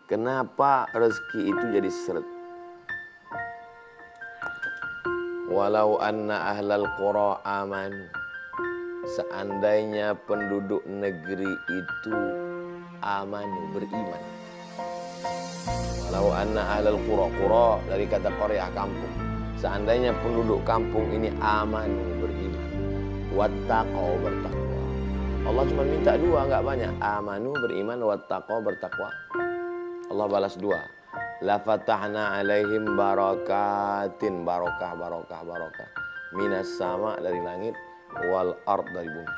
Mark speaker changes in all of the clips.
Speaker 1: Kenapa rezeki itu jadi seret? Walau anna ahlal qura amanu. Seandainya penduduk negeri itu amanu, beriman. Walau anna ahlal qura dari kata qaryah, kampung. Seandainya penduduk kampung ini amanu, beriman. Wattaqau, bertakwa. Allah cuma minta dua, enggak banyak. Amanu, beriman, wattaqau, bertakwa. Allah balas dua. La fatahna alaihim barakatin, barokah, barokah, barokah. Minas sama, dari langit, wal ard, dari bumi.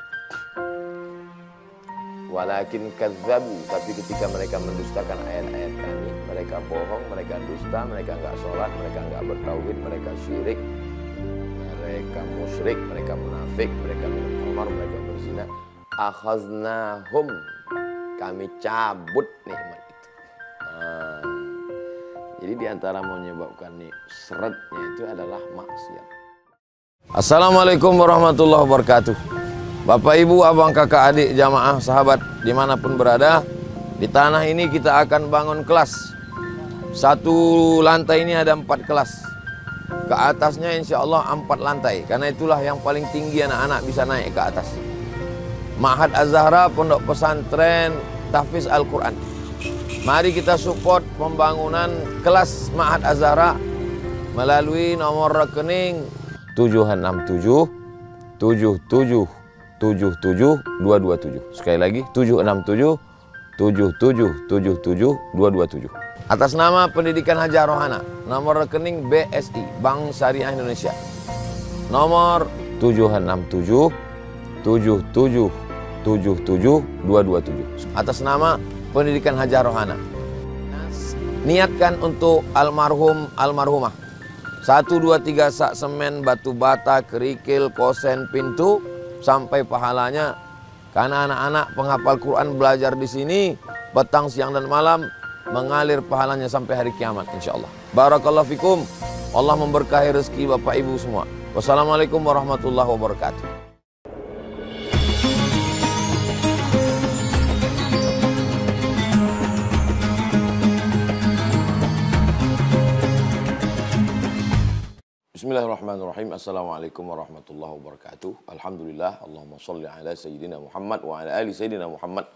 Speaker 1: Walakin kadzabu, tapi ketika mereka mendustakan ayat-ayat kami, mereka bohong, mereka dusta, mereka enggak sholat, mereka enggak bertauhid, mereka syirik, mereka musyrik, mereka munafik, mereka minum khamar, mereka berzina. Akhaznahum, kami cabut nikmat itu. Jadi diantara menyebabkan nih seretnya itu adalah maksiat. Assalamualaikum warahmatullahi wabarakatuh. Bapak, ibu, abang, kakak, adik, jamaah, sahabat, dimanapun berada, di tanah ini kita akan bangun kelas. Satu lantai ini ada 4 kelas. Ke atasnya insya Allah 4 lantai. Karena itulah yang paling tinggi anak-anak bisa naik ke atas. Ma'had Az-Zahra, pondok pesantren tahfiz Al-Quran. Mari kita support pembangunan kelas Ma'had Az-Zahra melalui nomor rekening 767 77 77 227. Sekali lagi 767 77 77 227. Atas nama Pendidikan Hajah Rohana, nomor rekening BSI, Bank Syariah Indonesia. Nomor 767 77 77 227. Atas nama Pendidikan Hajah Rohana. Niatkan untuk almarhum, almarhumah. 1, 2, 3 sak semen, batu bata, kerikil, kosen, pintu, sampai pahalanya. Karena anak-anak penghafal Quran belajar di sini petang, siang dan malam, mengalir pahalanya sampai hari kiamat insyaallah. Barakallahu fikum. Allah memberkahi rezeki Bapak Ibu semua. Wassalamualaikum warahmatullahi wabarakatuh. Bismillahirrahmanirrahim. Assalamualaikum warahmatullahi wabarakatuh. Alhamdulillah. Allahumma salli ala Sayyidina Muhammad wa ala ali Sayyidina Muhammad.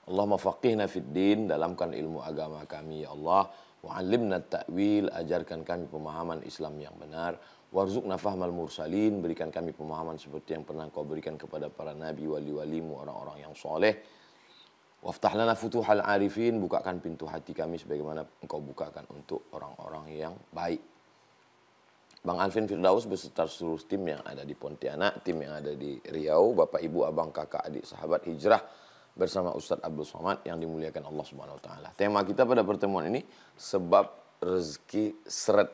Speaker 1: Allahumma faqihna fid din, dalamkan ilmu agama kami ya Allah. Wa'allimna ta'wil, ajarkan kami pemahaman Islam yang benar. Warzuqna fahmal mursalin, berikan kami pemahaman seperti yang pernah Kau berikan kepada para nabi, wali-walimu, orang-orang yang soleh. Waftah lana futuhal arifin, bukakan pintu hati kami sebagaimana Engkau bukakan untuk orang-orang yang baik. Bang Alvin Firdaus beserta seluruh tim yang ada di Pontianak, tim yang ada di Riau, Bapak, Ibu, Abang, Kakak, Adik, Sahabat Hijrah bersama Ustadz Abdul Somad yang dimuliakan Allah Subhanahu wa taala. Tema kita pada pertemuan ini sebab rezeki seret.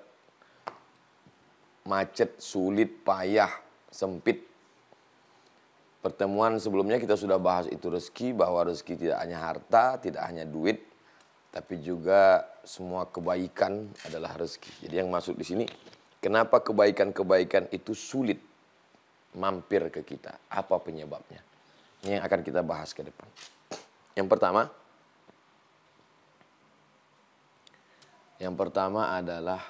Speaker 1: Macet, sulit, payah, sempit. Pertemuan sebelumnya kita sudah bahas itu rezeki, bahwa rezeki tidak hanya harta, tidak hanya duit, tapi juga semua kebaikan adalah rezeki. Jadi yang masuk di sini, kenapa kebaikan-kebaikan itu sulit mampir ke kita? Apa penyebabnya? Ini yang akan kita bahas ke depan. Yang pertama adalah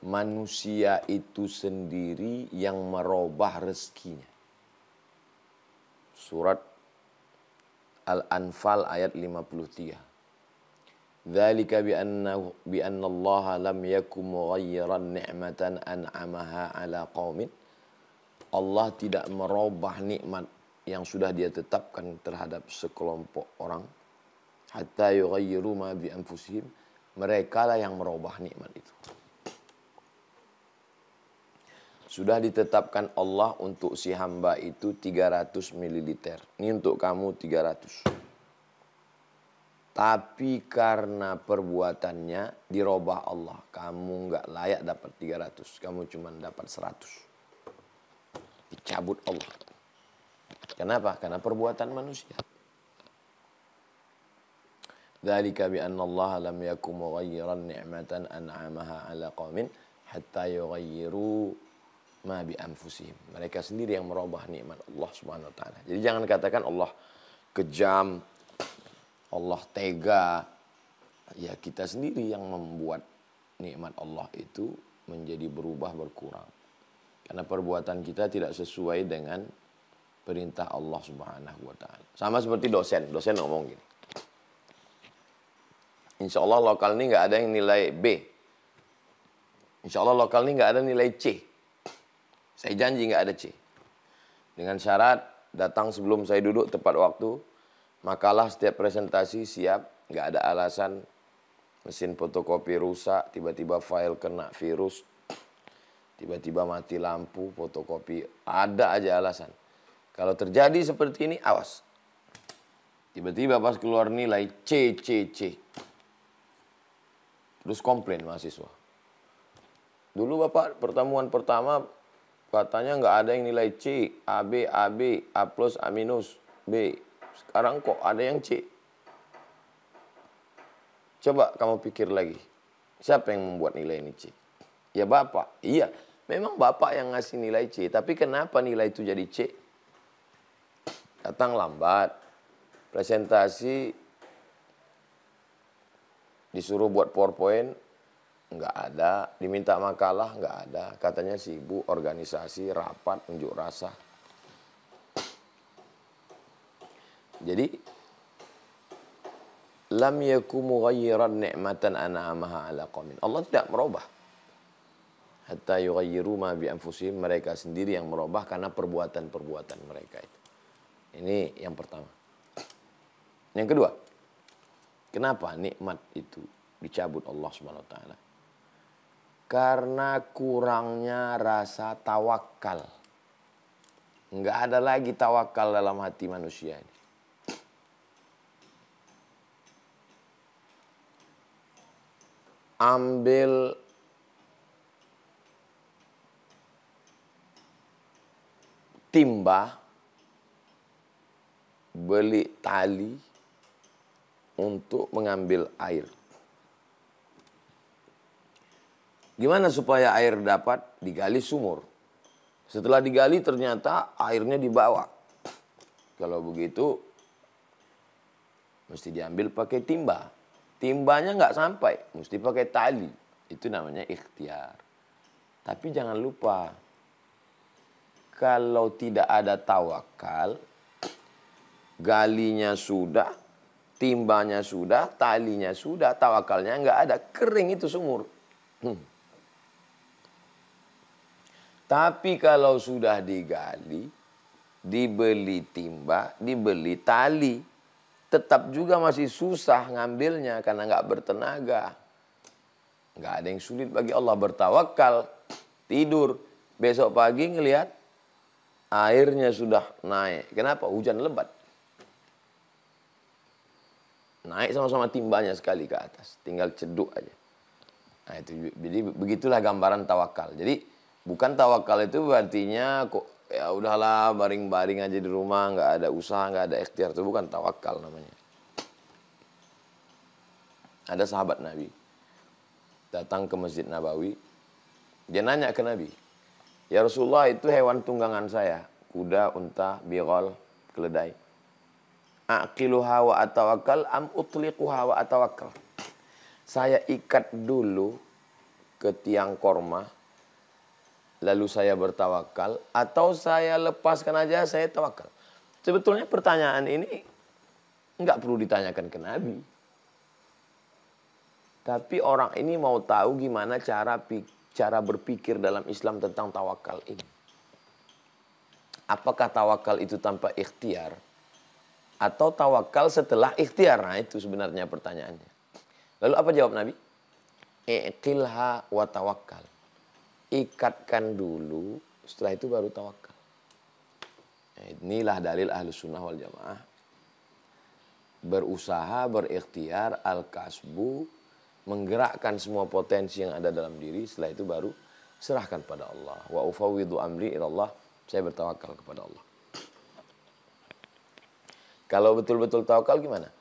Speaker 1: manusia itu sendiri yang merubah rezekinya. Surat Al-Anfal ayat 53. Dzalika bi anna Allah lam yakum mughayyiran ni'matan an'amaha 'ala qaumin. Allah tidak merubah nikmat yang sudah Dia tetapkan terhadap sekelompok orang. Hatta yughayyiru ma bi anfusihim. Mereka lah yang merubah nikmat itu. Sudah ditetapkan Allah untuk si hamba itu 300 ml. Ini untuk kamu 300. Tapi karena perbuatannya dirubah Allah. Kamu nggak layak dapat 300. Kamu cuma dapat 100. Dicabut Allah. Kenapa? Karena perbuatan manusia. Dzalika bi anna Allah lam yakum mughayyiran ni'matan an'amaha 'ala qaumin hatta yughayyiru ma bi anfusihim. Mereka sendiri yang merubah nikmat Allah Subhanahu wa taala. Jadi jangan katakan Allah kejam, Allah tega, Ya kita sendiri yang membuat nikmat Allah itu menjadi berubah berkurang. Karena perbuatan kita tidak sesuai dengan perintah Allah Subhanahu wa taala. Sama seperti dosen ngomong gini. Insya Allah lokal ini nggak ada yang nilai B. Insya Allah lokal ini nggak ada nilai C. Saya janji nggak ada C. Dengan syarat datang sebelum saya duduk tepat waktu, makalah setiap presentasi siap, nggak ada alasan mesin fotokopi rusak, tiba-tiba file kena virus, tiba-tiba mati lampu, fotokopi, ada aja alasan. Kalau terjadi seperti ini, awas. Tiba-tiba pas keluar nilai C. Terus komplain mahasiswa. Dulu Bapak pertemuan pertama katanya nggak ada yang nilai C, AB, A plus, A minus, B. Sekarang kok ada yang C? Coba kamu pikir lagi. Siapa yang membuat nilai ini C? Ya Bapak. Iya, memang Bapak yang ngasih nilai C. Tapi kenapa nilai itu jadi C? Datang lambat. Presentasi disuruh buat PowerPoint, nggak ada. Diminta makalah, nggak ada. Katanya sibuk, organisasi, rapat, unjuk rasa. Jadi lam yaku mughayyiran ni'matan an'amaha ala qaumin. Allah tidak merubah. Hatta yughayyiru ma bi anfusihim, mereka sendiri yang merubah karena perbuatan-perbuatan mereka itu. Ini yang pertama. Yang kedua, kenapa nikmat itu dicabut Allah Subhanahu wa taala? Karena kurangnya rasa tawakal. Enggak ada lagi tawakal dalam hati manusia ini. Ambil timba, beli tali untuk mengambil air. Gimana supaya air dapat? Digali sumur. Setelah digali ternyata airnya di bawah. Kalau begitu mesti diambil pakai timba. Timbanya nggak sampai, mesti pakai tali. Itu namanya ikhtiar. Tapi jangan lupa, kalau tidak ada tawakal, galinya sudah, timbanya sudah, talinya sudah, tawakalnya nggak ada, kering itu sumur. Tapi kalau sudah digali, dibeli timba, dibeli tali, tetap juga masih susah ngambilnya karena nggak bertenaga. Nggak ada yang sulit bagi Allah. Bertawakal, tidur, besok pagi ngelihat airnya sudah naik. Kenapa? Hujan lebat. Naik sama-sama timbanya sekali ke atas. Tinggal ceduk aja. Nah itu, jadi begitulah gambaran tawakal. Jadi bukan tawakal itu artinya kok ya udahlah baring-baring aja di rumah, nggak ada usaha, nggak ada ikhtiar. Itu bukan tawakal namanya. Ada sahabat Nabi datang ke Masjid Nabawi. Dia nanya ke Nabi, ya Rasulullah, itu hewan tunggangan saya, kuda, unta, bighal, keledai. Aqiluha wa atawakkal am utliquha wa atawakkal. Saya ikat dulu ke tiang korma, lalu saya bertawakal, atau saya lepaskan aja, saya tawakal. Sebetulnya pertanyaan ini nggak perlu ditanyakan ke Nabi. Tapi orang ini mau tahu gimana cara berpikir dalam Islam tentang tawakal ini. Apakah tawakal itu tanpa ikhtiar? Atau tawakal setelah ikhtiar? Nah itu sebenarnya pertanyaannya. Lalu apa jawab Nabi? Iqilha wa tawakkal. Ikatkan dulu, setelah itu baru tawakal. Inilah dalil Ahlus Sunnah wal Jamaah. Berusaha, berikhtiar, al-kasbu, menggerakkan semua potensi yang ada dalam diri, setelah itu baru serahkan pada Allah. Wa ufawwidhu amri ilallah, saya bertawakal kepada Allah. Kalau betul-betul tawakal gimana?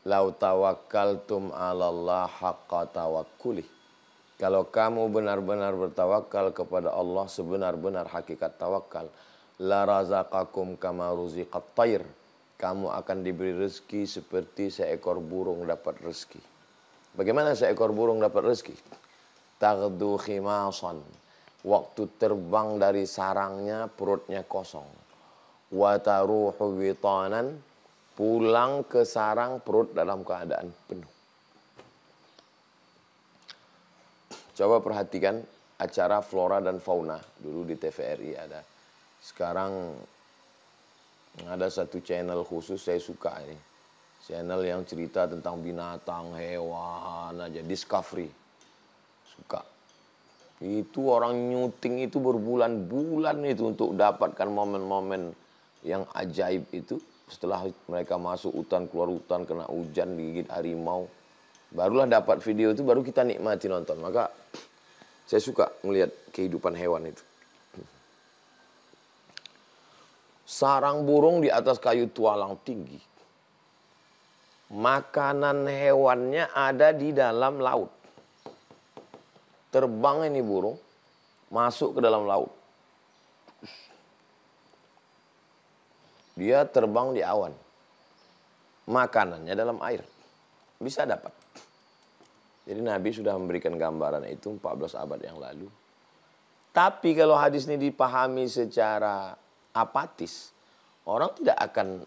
Speaker 1: Lau tawakkaltum 'alallah haqqa tawakkuli. Kalau kamu benar-benar bertawakal kepada Allah sebenar-benar hakikat tawakal, la razaqakum kama ruziqat tayr. Kamu akan diberi rezeki seperti seekor burung dapat rezeki. Bagaimana seekor burung dapat rezeki? Taghdu khimasan. Waktu terbang dari sarangnya perutnya kosong. Wa taruhu witanan. Pulang ke sarang perut dalam keadaan penuh. Coba perhatikan acara flora dan fauna. Dulu di TVRI ada. Sekarang ada satu channel khusus saya suka ini. Channel yang cerita tentang binatang, hewan aja. Discovery. Suka. Itu orang nyuting itu berbulan-bulan itu untuk dapatkan momen-momen yang ajaib itu. Setelah mereka masuk hutan, keluar hutan, kena hujan, digigit harimau. Barulah dapat video itu, baru kita nikmati nonton. Maka saya suka melihat kehidupan hewan itu. Sarang burung di atas kayu tualang tinggi. Makanan hewannya ada di dalam laut. Terbang ini burung, masuk ke dalam laut. Dia terbang di awan. Makanannya dalam air. Bisa dapat. Jadi Nabi sudah memberikan gambaran itu 14 abad yang lalu. Tapi kalau hadis ini dipahami secara apatis, orang tidak akan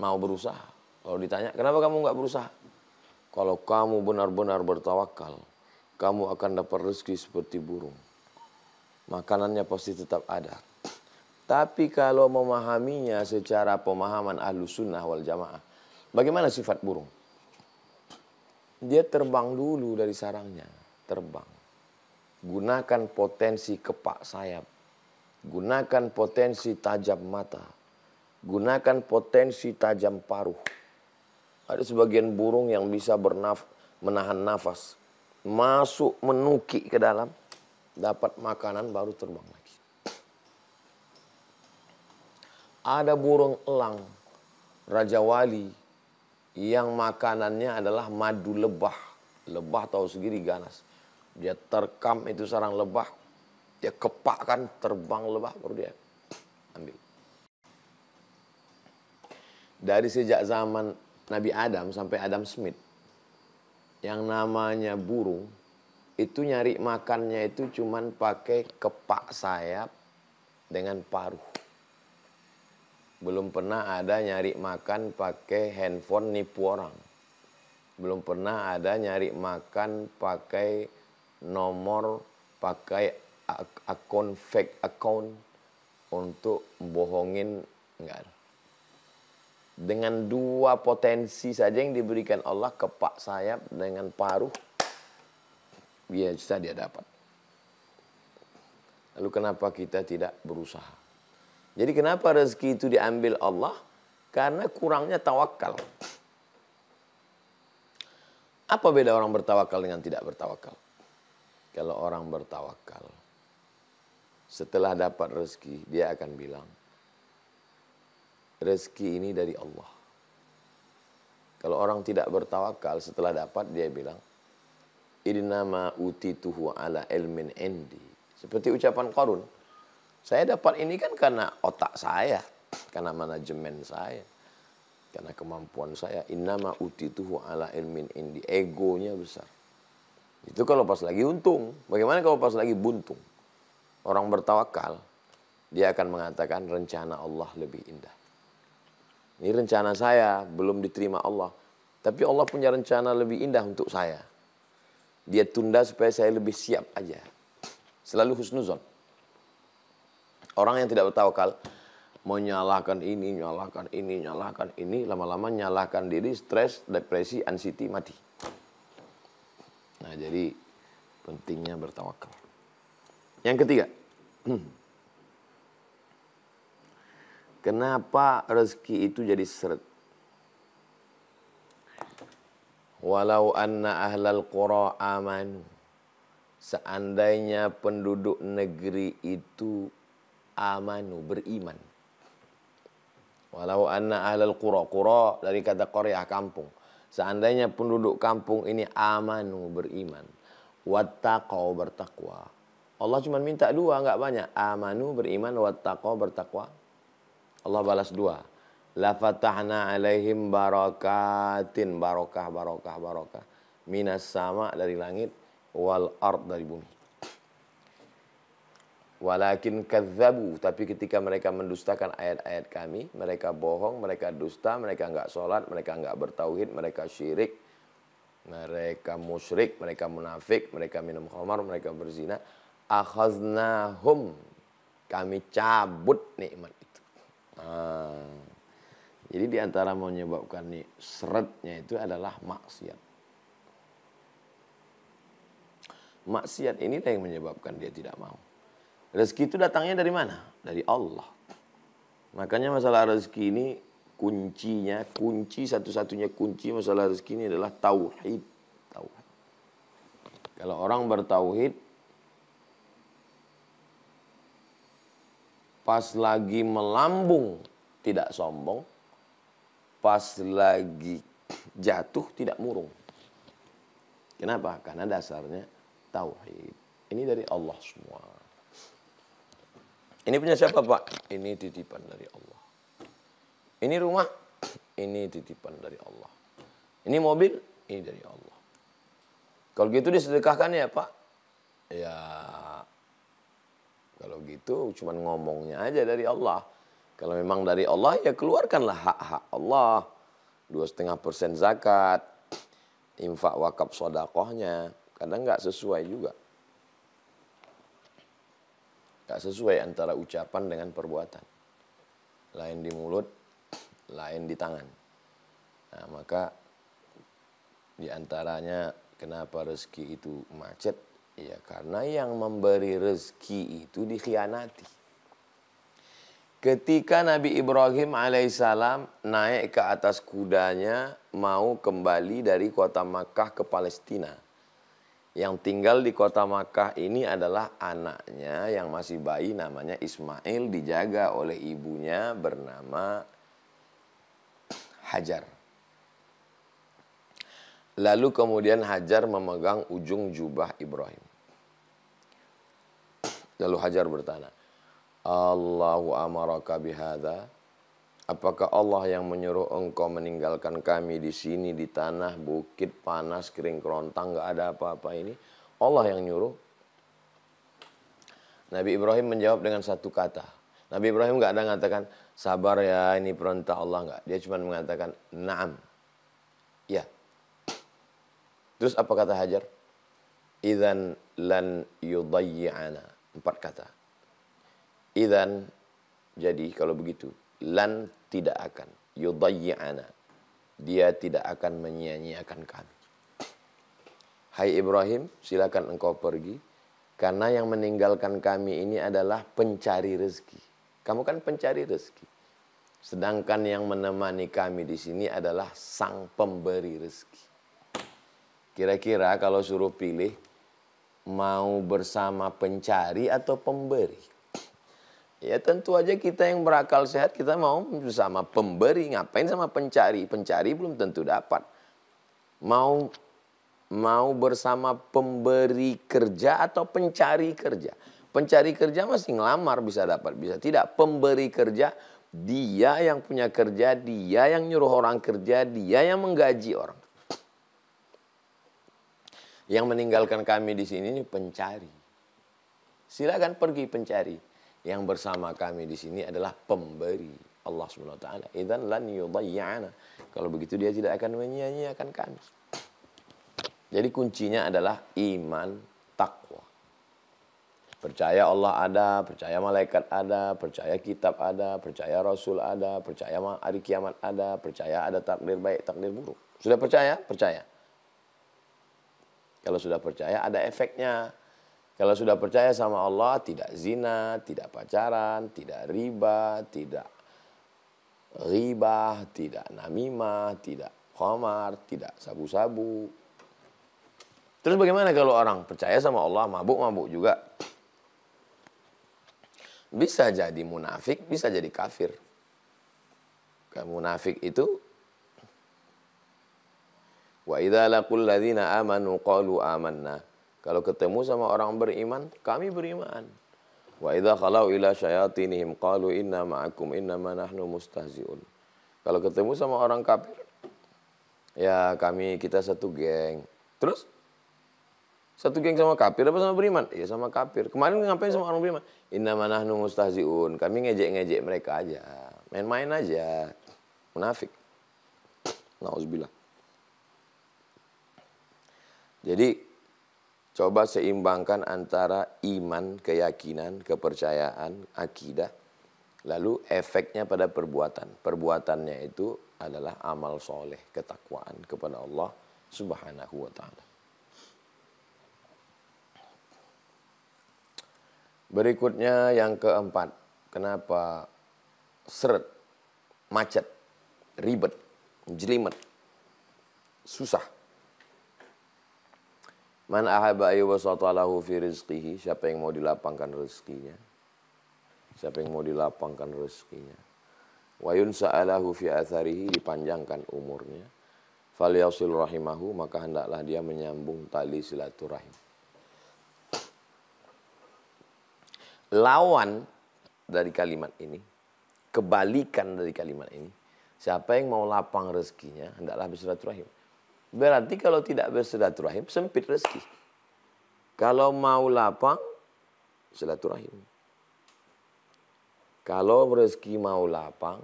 Speaker 1: mau berusaha. Kalau ditanya, kenapa kamu nggak berusaha? Kalau kamu benar-benar bertawakal, kamu akan dapat rezeki seperti burung. Makanannya pasti tetap ada. Tapi kalau memahaminya secara pemahaman Ahlus Sunnah wal Jamaah, bagaimana sifat burung? Dia terbang dulu dari sarangnya, terbang. Gunakan potensi kepak sayap. Gunakan potensi tajam mata. Gunakan potensi tajam paruh. Ada sebagian burung yang bisa menahan nafas. Masuk menukik ke dalam, dapat makanan baru terbang lagi. Ada burung elang, Raja Wali, yang makanannya adalah madu lebah. Lebah tahu sendiri ganas. Dia terkam itu sarang lebah, dia kepakkan terbang lebah, baru dia ambil. Dari sejak zaman Nabi Adam sampai Adam Smith, yang namanya burung, itu nyari makannya itu cuman pakai kepak sayap dengan paruh. Belum pernah ada nyari makan pakai handphone nipu orang. Belum pernah ada nyari makan pakai nomor, pakai akun fake account untuk bohongin, enggak ada. Dengan dua potensi saja yang diberikan Allah, kepak sayap dengan paruh, biasa dia dapat. Lalu kenapa kita tidak berusaha? Jadi kenapa rezeki itu diambil Allah? Karena kurangnya tawakal. Apa beda orang bertawakal dengan tidak bertawakal? Kalau orang bertawakal, setelah dapat rezeki, dia akan bilang, rezeki ini dari Allah. Kalau orang tidak bertawakal, setelah dapat, dia bilang, innama utituhu ala ilmin indi. Seperti ucapan Qarun. Saya dapat ini kan karena otak saya, karena manajemen saya, karena kemampuan saya. Innama utituhu ala ilmin indi. Egonya besar. Itu kalau pas lagi untung. Bagaimana kalau pas lagi buntung? Orang bertawakal, dia akan mengatakan rencana Allah lebih indah. Ini rencana saya belum diterima Allah, tapi Allah punya rencana lebih indah untuk saya. Dia tunda supaya saya lebih siap aja. Selalu husnuzon. Orang yang tidak bertawakal, menyalahkan ini, nyalahkan ini, lama-lama nyalahkan diri, stres, depresi, anxiety, mati. Nah, jadi pentingnya bertawakal. Yang ketiga, kenapa rezeki itu jadi seret? Walau anna ahlal qura amanu. Seandainya penduduk negeri itu amanu, beriman. Walau anna ahlal qura dari kata qaryah, kampung. Seandainya penduduk kampung ini amanu, beriman. Wattaqau, bertakwa. Allah cuma minta dua, enggak banyak. Amanu, beriman, wattaqau, bertakwa. Allah balas dua. La fatahna alaihim barakatin, barokah. minas sama dari langit, wal ard dari bumi. Walakin kadzabu, tapi ketika mereka mendustakan ayat-ayat kami, mereka bohong, mereka dusta, mereka enggak sholat, mereka enggak bertauhid, mereka syirik, mereka musyrik, mereka munafik, mereka minum khamar, mereka berzina. Akhaznahum, kami cabut nikmat itu. Jadi diantara menyebabkan seretnya itu adalah maksiat. Maksiat ini yang menyebabkan dia tidak mau. Rezeki itu datangnya dari mana? Dari Allah. Makanya masalah rezeki ini kunci satu-satunya kunci masalah rezeki ini adalah tauhid. Kalau orang bertauhid, pas lagi melambung tidak sombong, pas lagi jatuh tidak murung. Kenapa? Karena dasarnya tauhid. Ini dari Allah semua. Ini punya siapa, Pak? Ini titipan dari Allah. Ini rumah, ini titipan dari Allah. Ini mobil, ini dari Allah. Kalau gitu disedekahkan ya, Pak? Ya, kalau gitu cuma ngomongnya aja dari Allah. Kalau memang dari Allah, ya keluarkanlah hak-hak Allah. 2,5% zakat, infak wakaf sodakohnya. Kadang nggak sesuai juga. Gak sesuai antara ucapan dengan perbuatan. Lain di mulut, lain di tangan. Nah, maka di antaranya kenapa rezeki itu macet? Ya karena yang memberi rezeki itu dikhianati. Ketika Nabi Ibrahim alaihissalam naik ke atas kudanya mau kembali dari kota Makkah ke Palestina. Yang tinggal di kota Makkah ini adalah anaknya yang masih bayi namanya Ismail, dijaga oleh ibunya bernama Hajar. Lalu kemudian Hajar memegang ujung jubah Ibrahim. Lalu Hajar bertanya, Allahu amaraka bihadza? Apakah Allah yang menyuruh engkau meninggalkan kami di sini di tanah bukit panas kering kerontang nggak ada apa-apa ini? Allah yang nyuruh. Nabi Ibrahim menjawab dengan satu kata. Nabi Ibrahim nggak ada mengatakan sabar ya ini perintah Allah, nggak. Dia cuma mengatakan na'am. Ya. Terus apa kata Hajar? Idzan lan yudayyi'ana. 4 kata. Idzan, jadi kalau begitu, lan tidak akan, yudayyi'ana, dia tidak akan menyia-nyiakan kami. Hai Ibrahim, silakan engkau pergi, karena yang meninggalkan kami ini adalah pencari rezeki. Kamu kan pencari rezeki. Sedangkan yang menemani kami di sini adalah sang pemberi rezeki. Kira-kira kalau suruh pilih, mau bersama pencari atau pemberi? Ya tentu aja kita yang berakal sehat, kita mau bersama pemberi. Ngapain sama pencari? Pencari belum tentu dapat. Mau bersama pemberi kerja atau pencari kerja? Pencari kerja masih ngelamar, bisa dapat, bisa tidak. Pemberi kerja, dia yang punya kerja, dia yang nyuruh orang kerja, dia yang menggaji orang. Yang meninggalkan kami di sini ini pencari. Silakan pergi pencari. Yang bersama kami di sini adalah pemberi, Allah Subhanahu wa taala. Idzan lan yudayyi'ana. Kalau begitu dia tidak akan menyia-nyiakan kami. Jadi kuncinya adalah iman, takwa. Percaya Allah ada, percaya malaikat ada, percaya kitab ada, percaya rasul ada, percaya hari kiamat ada, percaya ada takdir baik, takdir buruk. Sudah percaya? Percaya. Kalau sudah percaya ada efeknya. Kalau sudah percaya sama Allah, tidak zina, tidak pacaran, tidak riba, tidak ghibah, tidak namimah, tidak khamar, tidak sabu-sabu. Terus bagaimana kalau orang percaya sama Allah, mabuk-mabuk juga? Bisa jadi munafik, bisa jadi kafir. Kamu munafik itu, wa idza laqul ladzina amanu qalu amanna. Kalau ketemu sama orang beriman, kami beriman. Wa idza khalau ila syayatinihim qalu inna ma'akum innama nahnu mustahzi'un. Kalau ketemu sama orang kafir, ya kita satu geng. Terus? Satu geng sama kafir apa sama beriman? Ya sama kafir. Kemarin ngapain sama orang beriman? Innama nahnu mustahzi'un. Kami ngejek-ngejek mereka aja. Main-main aja. Munafik. Nauzubillah. Jadi coba seimbangkan antara iman, keyakinan, kepercayaan, akidah. Lalu efeknya pada perbuatan. Perbuatannya itu adalah amal soleh, ketakwaan kepada Allah Subhanahu wa ta'ala. Berikutnya yang keempat, kenapa seret, macet, ribet, jelimet, susah. Man ahabba ayyubasata lahu fi rizqihi, siapa yang mau dilapangkan rezekinya? Siapa yang mau dilapangkan rezekinya? Wa yunsa'alahu fi atharihi, dipanjangkan umurnya. Falyasil rahimahu, maka hendaklah dia menyambung tali silaturahim. Lawan dari kalimat ini, kebalikan dari kalimat ini, siapa yang mau lapang rezekinya, hendaklah bersilaturahim. Berarti kalau tidak bersilaturahim, sempit rezeki. Kalau mau lapang, silaturahim. Kalau rezeki mau lapang,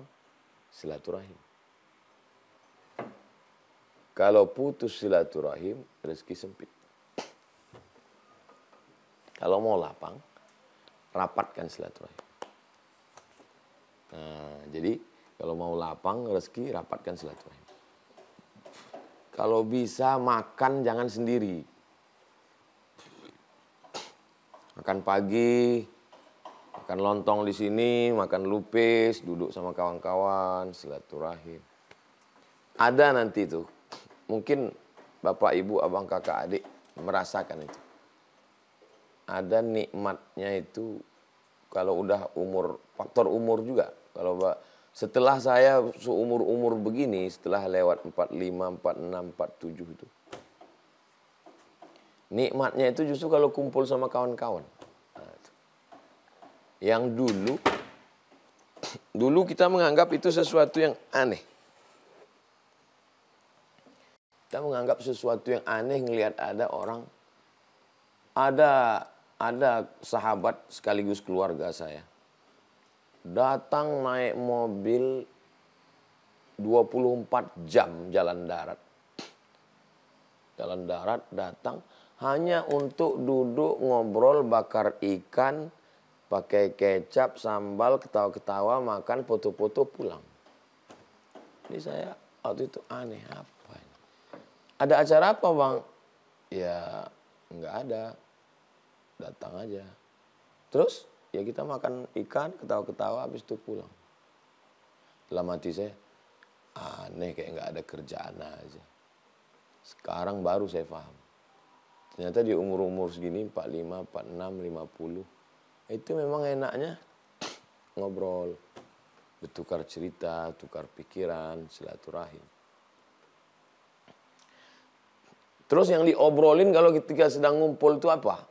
Speaker 1: silaturahim. Kalau putus silaturahim, rezeki sempit. Kalau mau lapang, rapatkan silaturahim. Nah, jadi kalau mau lapang rezeki, rapatkan silaturahim. Kalau bisa makan jangan sendiri. Makan pagi, makan lontong di sini, makan lupis, duduk sama kawan-kawan, silaturahim. Ada nanti tuh, mungkin bapak, ibu, abang, kakak, adik merasakan itu. Ada nikmatnya itu kalau udah umur, faktor umur juga. Kalau setelah saya seumur-umur begini, setelah lewat 45, 46, 47 itu. Nikmatnya itu justru kalau kumpul sama kawan-kawan. Nah, yang dulu kita menganggap itu sesuatu yang aneh. Kita menganggap sesuatu yang aneh ngelihat ada orang, ada sahabat sekaligus keluarga saya. Datang naik mobil 24 jam jalan darat. Jalan darat datang hanya untuk duduk ngobrol, bakar ikan, pakai kecap, sambal, ketawa-ketawa, makan, foto-foto, pulang. Ini saya waktu itu aneh, apa ini? Ada acara apa bang? Ya nggak ada. Datang aja. Terus ya kita makan ikan, ketawa-ketawa, habis itu pulang. Dalam hati saya, aneh kayak nggak ada kerjaan aja. Sekarang baru saya paham. Ternyata di umur-umur segini, 45, 46, 50, itu memang enaknya ngobrol. Bertukar cerita, tukar pikiran, silaturahim. Terus yang diobrolin kalau ketika sedang ngumpul itu apa?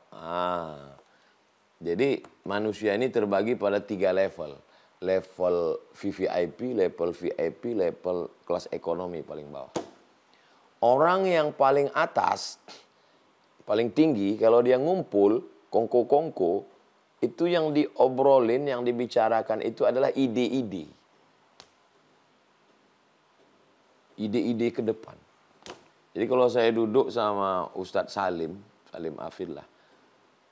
Speaker 1: Jadi manusia ini terbagi pada 3 level. Level VVIP, level VIP, level kelas ekonomi paling bawah. Orang yang paling atas, paling tinggi, kalau dia ngumpul, kongko-kongko, itu yang diobrolin, yang dibicarakan itu adalah ide-ide. Ide-ide ke depan. Jadi kalau saya duduk sama Ustadz Salim Afidlah,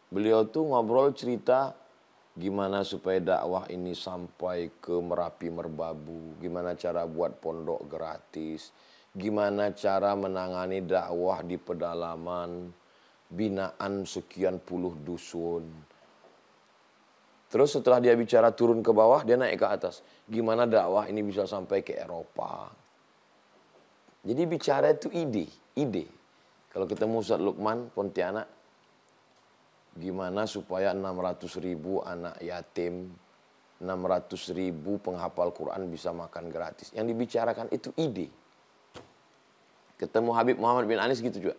Speaker 1: beliau tuh ngobrol cerita gimana supaya dakwah ini sampai ke Merapi Merbabu, gimana cara buat pondok gratis, gimana cara menangani dakwah di pedalaman, binaan sekian puluh dusun. Terus setelah dia bicara turun ke bawah, dia naik ke atas. Gimana dakwah ini bisa sampai ke Eropa. Jadi bicara itu ide. Kalau ketemu Ustadz Lukman Pontianak, gimana supaya 600.000 anak yatim, 600.000 penghafal Quran bisa makan gratis. Yang dibicarakan itu ide. Ketemu Habib Muhammad bin Anis gitu juga.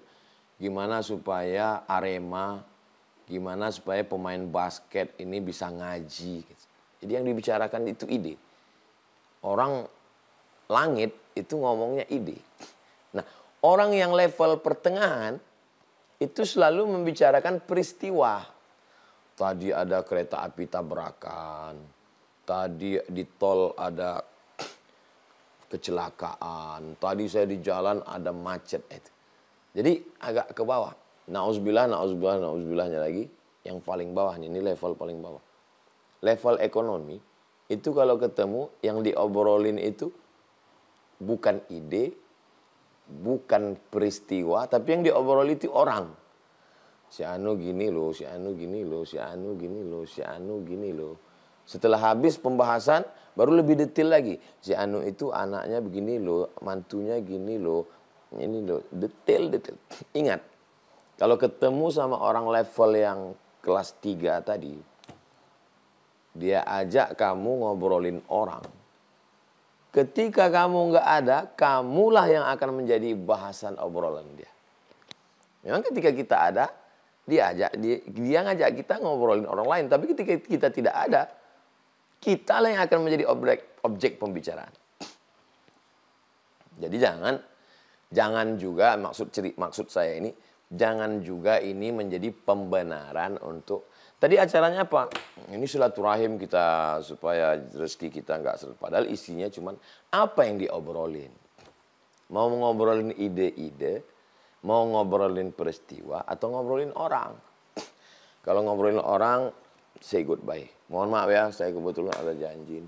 Speaker 1: Gimana supaya Arema, gimana supaya pemain basket ini bisa ngaji. Jadi yang dibicarakan itu ide. Orang langit itu ngomongnya ide. Nah, Orang yang level pertengahan itu selalu membicarakan peristiwa. Tadi ada kereta api tabrakan, tadi di tol ada kecelakaan, tadi saya di jalan ada macet. Jadi agak ke bawah. Nauzubillah, nauzubillah, nauzubillahnya lagi. Yang paling bawah ini level paling bawah. Level ekonomi itu kalau ketemu yang diobrolin itu bukan ide, bukan peristiwa, tapi yang diobrolin itu orang. Si Anu gini loh, si Anu gini loh, si Anu gini loh, si Anu gini loh. Setelah habis pembahasan, baru lebih detail lagi. Si Anu itu anaknya begini loh, mantunya gini loh, ini loh, detail. Ingat, kalau ketemu sama orang level yang kelas 3 tadi, dia ajak kamu ngobrolin orang. Ketika kamu nggak ada, kamulah yang akan menjadi bahasan obrolan dia. Memang ketika kita ada, dia ngajak kita ngobrolin orang lain. Tapi ketika kita tidak ada, kita lah yang akan menjadi objek pembicaraan. Jadi jangan juga maksud saya ini, jangan juga ini menjadi pembenaran untuk tadi acaranya apa? Ini silaturahim kita supaya rezeki kita nggak seret. Padahal isinya cuman apa yang diobrolin. Mau ngobrolin ide-ide, mau ngobrolin peristiwa atau ngobrolin orang. Kalau ngobrolin orang, say goodbye. Mohon maaf ya, saya kebetulan ada janji.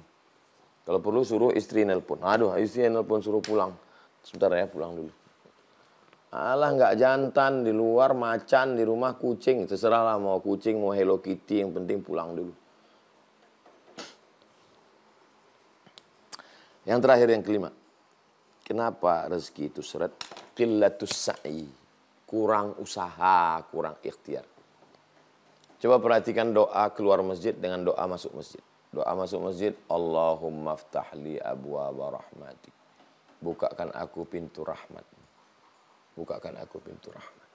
Speaker 1: Kalau perlu suruh istri nelpon. Aduh, istri nelpon suruh pulang. Sebentar ya, pulang dulu. Alah nggak jantan, di luar macan, di rumah kucing. Terserahlah mau kucing, mau Hello Kitty, yang penting pulang dulu. Yang terakhir, yang kelima. Kenapa rezeki itu seret? Qillatus sa'i. Kurang usaha, kurang ikhtiar. Coba perhatikan doa keluar masjid dengan doa masuk masjid. Doa masuk masjid, Allahumma ftahli abwaaba rahmatik. Bukakan aku pintu rahmat. Bukakan aku pintu rahmat.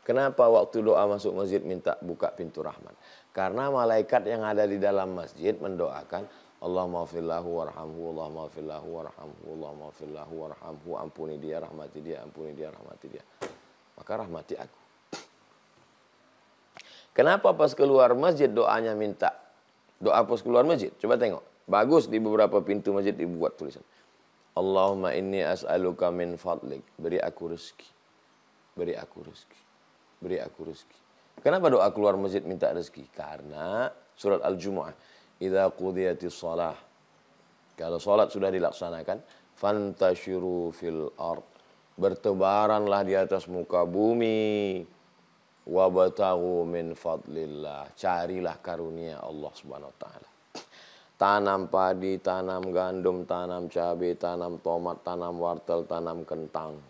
Speaker 1: Kenapa waktu doa masuk masjid minta buka pintu rahmat? Karena malaikat yang ada di dalam masjid mendoakan, Allahumma fillahu warhamhu, Allahumma fillahu warhamhu, Allahumma fillahu warhamhu, ampuni dia, rahmati dia, ampuni dia, rahmati dia. Maka rahmati aku. Kenapa pas keluar masjid doanya minta doa pas keluar masjid? Coba tengok. Bagus di beberapa pintu masjid dibuat tulisan. Allahumma inni as'aluka min fadlik. Beri aku rezeki. Beri aku rezeki. Beri aku rezeki. Kenapa doa keluar masjid minta rezeki? Karena surat Al-Jumu'ah. Idza qudiyatis shalah. Kalau salat sudah dilaksanakan, fantashiru fil ard. Bertebaranlah di atas muka bumi. Wabtaghu min fadlillah. Carilah karunia Allah Subhanahu wa taala. Tanam padi, tanam gandum, tanam cabai, tanam tomat, tanam wortel, tanam kentang.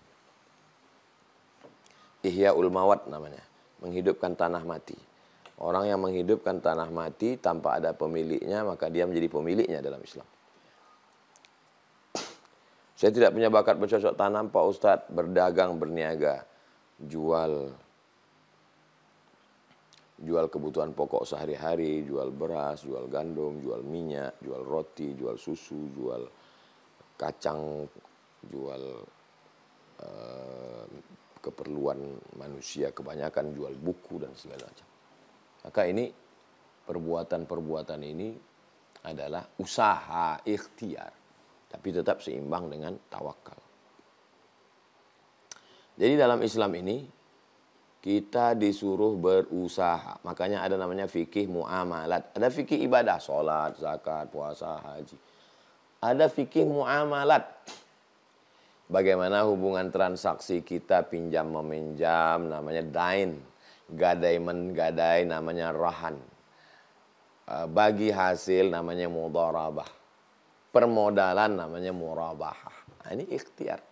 Speaker 1: Ihya'ul mawat namanya. Menghidupkan tanah mati. Orang yang menghidupkan tanah mati tanpa ada pemiliknya, maka dia menjadi pemiliknya dalam Islam. Saya tidak punya bakat bercocok tanam, Pak Ustadz. Berdagang, berniaga. Jual kebutuhan pokok sehari-hari, jual beras, jual gandum, jual minyak, jual roti, jual susu, jual kacang, jual keperluan manusia, kebanyakan jual buku dan segala macam. Maka ini perbuatan-perbuatan ini adalah usaha ikhtiar, tapi tetap seimbang dengan tawakal. Jadi dalam Islam ini kita disuruh berusaha. Makanya ada namanya fikih muamalat. Ada fikih ibadah, sholat, zakat, puasa, haji. Ada fikih muamalat. Bagaimana hubungan transaksi kita pinjam meminjam, namanya dain. Gadai menggadai, namanya rahan. Bagi hasil, namanya mudharabah. Permodalan, namanya murabahah. Nah, ini ikhtiar.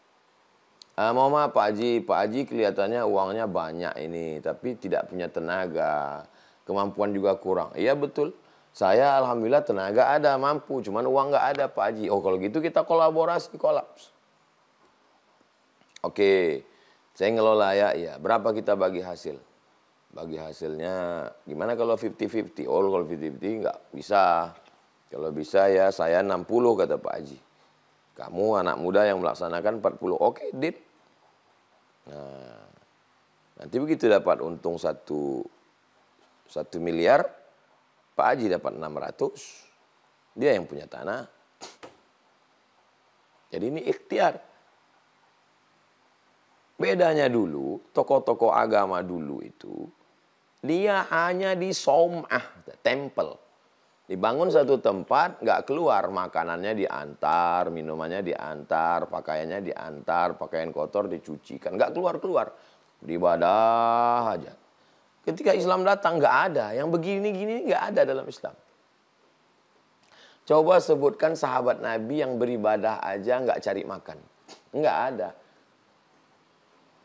Speaker 1: Mohon maaf Pak Haji kelihatannya uangnya banyak ini, tapi tidak punya tenaga, kemampuan juga kurang. Iya betul, saya alhamdulillah tenaga ada, mampu, cuman uang nggak ada Pak Haji. Oh kalau gitu kita kolaborasi, kolaps. Oke, saya ngelola ya, berapa kita bagi hasil? Bagi hasilnya, gimana kalau 50-50? Oh kalau 50-50 nggak bisa. Kalau bisa ya saya 60 kata Pak Haji. Kamu anak muda yang melaksanakan 40, oke, deal. Nah, nanti begitu dapat untung 1 miliar, Pak Haji dapat 600, dia yang punya tanah. Jadi ini ikhtiar. Bedanya dulu, tokoh-tokoh agama dulu itu, dia hanya di saumah, tempel. Dibangun satu tempat, nggak keluar, makanannya diantar, minumannya diantar, pakaiannya diantar, pakaian kotor dicucikan, nggak keluar-keluar. Beribadah aja. Ketika Islam datang, nggak ada. Yang begini-gini nggak ada dalam Islam. Coba sebutkan sahabat Nabi yang beribadah aja nggak cari makan. Nggak ada.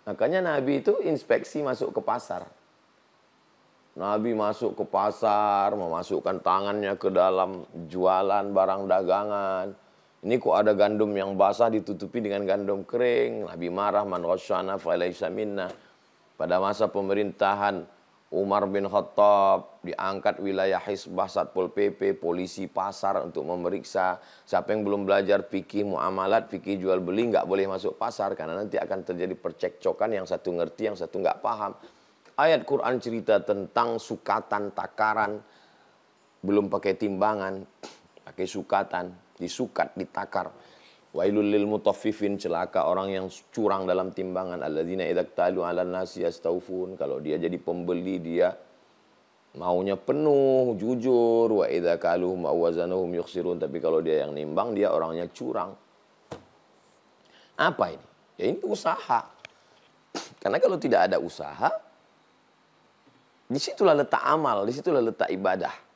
Speaker 1: Makanya Nabi itu inspeksi masuk ke pasar. Nabi masuk ke pasar, memasukkan tangannya ke dalam jualan barang dagangan. Ini kok ada gandum yang basah ditutupi dengan gandum kering. Nabi marah, man ghasyana falaysa minna. Pada masa pemerintahan Umar bin Khattab, diangkat wilayah Hisbah Satpol PP, polisi pasar untuk memeriksa siapa yang belum belajar fikih muamalat, fikih jual beli, nggak boleh masuk pasar karena nanti akan terjadi percekcokan, yang satu ngerti, yang satu nggak paham. Ayat Quran cerita tentang sukatan, takaran, belum pakai timbangan, pakai sukatan, disukat, ditakar. Wailul lil mutaffifin, celaka orang yang curang dalam timbangan. Alladzina idza iktalu 'alan nasi yastawfun. Kalau dia jadi pembeli, dia maunya penuh, jujur. Wa idza kaluhum aw wazanuhum yukhsirun. Tapi kalau dia yang nimbang, dia orangnya curang. Apa ini? Ya ini usaha. Karena kalau tidak ada usaha, disitulah letak amal, disitulah letak ibadah.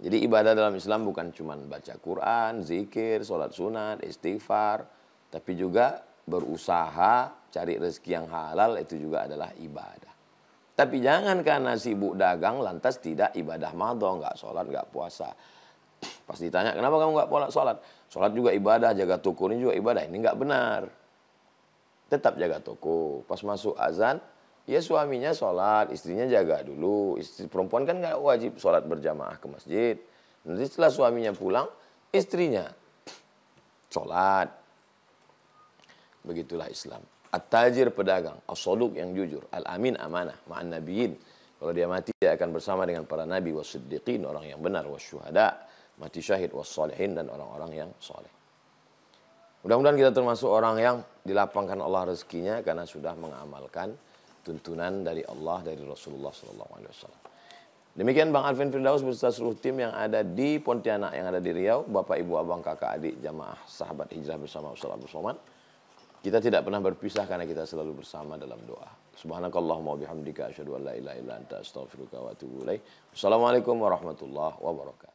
Speaker 1: Jadi ibadah dalam Islam bukan cuma baca Quran, zikir, sholat sunat, istighfar, tapi juga berusaha cari rezeki yang halal, itu juga adalah ibadah. Tapi jangan karena sibuk dagang lantas tidak ibadah madho, nggak sholat, nggak puasa. Pas ditanya, kenapa kamu nggak sholat? Sholat juga ibadah, jaga toko ini juga ibadah. Ini nggak benar. Tetap jaga toko. Pas masuk azan, ya suaminya sholat, istrinya jaga dulu. Istri perempuan kan nggak wajib sholat berjamaah ke masjid. Nanti setelah suaminya pulang, istrinya sholat. Begitulah Islam. At-tajir pedagang, as-saduq yang jujur, al-amin amanah, ma'an nabiyyin. Kalau dia mati, dia akan bersama dengan para nabi, was-siddiqin, orang yang benar, was-syuhada, mati syahid, was-salihin, dan orang-orang yang soleh. Mudah-mudahan kita termasuk orang yang dilapangkan Allah rezekinya karena sudah mengamalkan tuntunan dari Allah, dari Rasulullah SAW. Demikian Bang Alvin Firdaus beserta seluruh tim yang ada di Pontianak, yang ada di Riau, Bapak, Ibu, Abang, Kakak, Adik, Jamaah Sahabat Hijrah bersama Ustaz Abdul Somad. Kita tidak pernah berpisah karena kita selalu bersama dalam doa. Subhanakallahumma wabihamdika asyhadu an la ilaha illa anta astaghfiruka wa atubu ilaik. Wassalamualaikum warahmatullahi wabarakatuh.